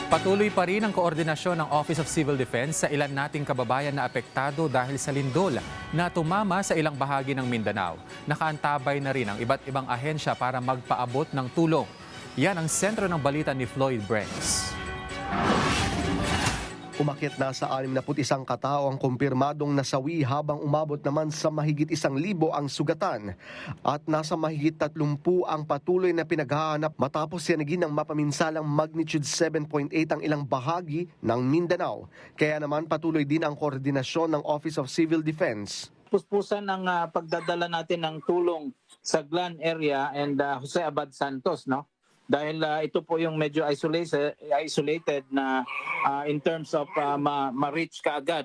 Patuloy pa rin ang koordinasyon ng Office of Civil Defense sa ilan nating kababayan na apektado dahil sa lindol na tumama sa ilang bahagi ng Mindanao. Nakaantabay na rin ang iba't ibang ahensya para magpaabot ng tulong. Yan ang sentro ng balita ni Floyd Branks. Umakyat na sa 61 katao ang kumpirmadong nasawi habang umabot naman sa mahigit 1,000 ang sugatan at nasa mahigit 30 ang patuloy na pinaghahanap matapos yanagin ng mapaminsalang magnitude 7.8 ang ilang bahagi ng Mindanao. Kaya naman patuloy din ang koordinasyon ng Office of Civil Defense. Puspusan ang pagdadala natin ng tulong sa Glan area and Jose Abad Santos, no? Dahil ito po yung medyo isolated na in terms of ma-reach kaagad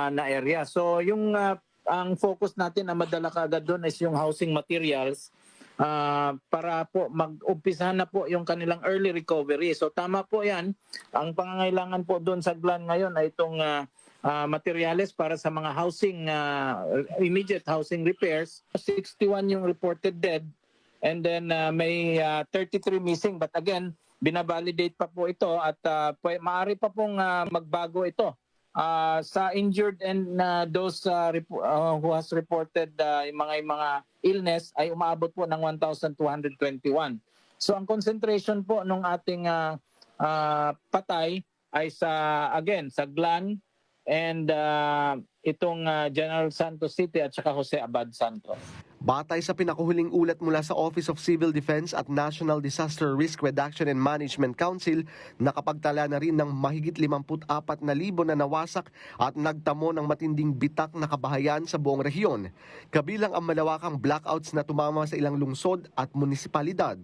na area. So yung ang focus natin na madala kaagad doon is yung housing materials para po mag-umpisahan na po yung kanilang early recovery. So tama po yan. Ang pangangailangan po doon sa Glan ngayon ay itong materials para sa mga housing, immediate housing repairs. 61 yung reported dead. And then may 33 missing, but again, binabalidate pa po ito at maaari pa pong magbago ito. Sa injured and those who has reported yung mga illness ay umabot po ng 1,221. So ang concentration po ng ating patay ay sa Glan and itong General Santos City at saka Jose Abad Santos. Batay sa pinakuhuling ulat mula sa Office of Civil Defense at National Disaster Risk Reduction and Management Council, nakapagtala na rin ng mahigit 54,000 na nawasak at nagtamo ng matinding bitak na kabahayan sa buong rehiyon, kabilang ang malawakang blackouts na tumama sa ilang lungsod at munisipalidad.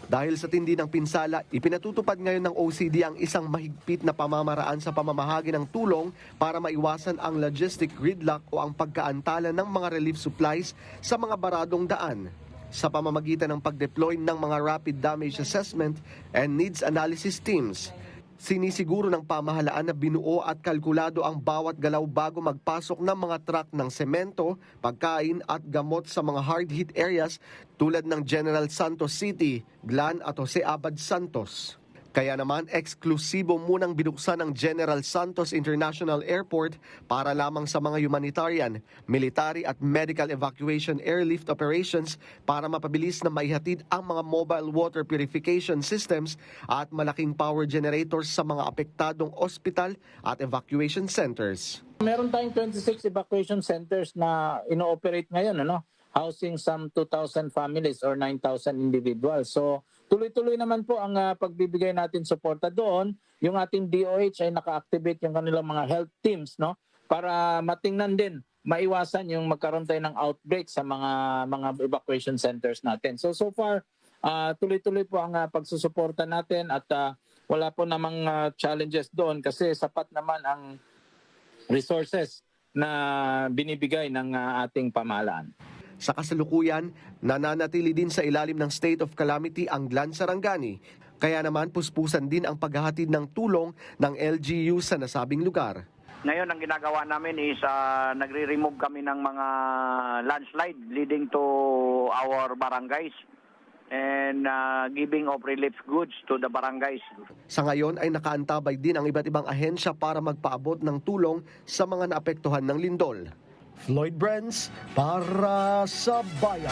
Dahil sa tindi ng pinsala, ipinatutupad ngayon ng OCD ang isang mahigpit na pamamaraan sa pamamahagi ng tulong para maiwasan ang logistic gridlock o ang pagkaantala ng mga relief supplies sa mga baradong daan sa pamamagitan ng pag-deploy ng mga rapid damage assessment and needs analysis teams. Sinisiguro ng pamahalaan na binuo at kalkulado ang bawat galaw bago magpasok ng mga truck ng semento, pagkain at gamot sa mga hard-hit areas tulad ng General Santos City, Glan at Jose Abad Santos. Kaya naman, eksklusibo munang binuksan ng General Santos International Airport para lamang sa mga humanitarian, military at medical evacuation airlift operations para mapabilis na maihatid ang mga mobile water purification systems at malaking power generators sa mga apektadong ospital at evacuation centers. Meron tayong 26 evacuation centers na ino-operate ngayon, housing some 2,000 families or 9,000 individuals. So tuloy-tuloy naman po ang pagbibigay natin suporta doon. Yung ating DOH ay naka-activate yung kanilang mga health teams, para matingnan din, maiwasan yung magkaroon tayo ng outbreak sa mga evacuation centers natin. So far, tuloy-tuloy po ang pagsusuporta natin at wala po namang challenges doon kasi sapat naman ang resources na binibigay ng ating pamahalaan. Sa kasalukuyan, nananatili din sa ilalim ng state of calamity ang Glan Sarangani. Kaya naman puspusan din ang paghahatid ng tulong ng LGU sa nasabing lugar. Ngayon, ang ginagawa namin is nagre-remove kami ng mga landslide leading to our barangays and giving of relief goods to the barangays. Sa ngayon ay nakaantabay din ang iba't ibang ahensya para magpaabot ng tulong sa mga naapektuhan ng lindol. Floyd Brands para sa Bayan.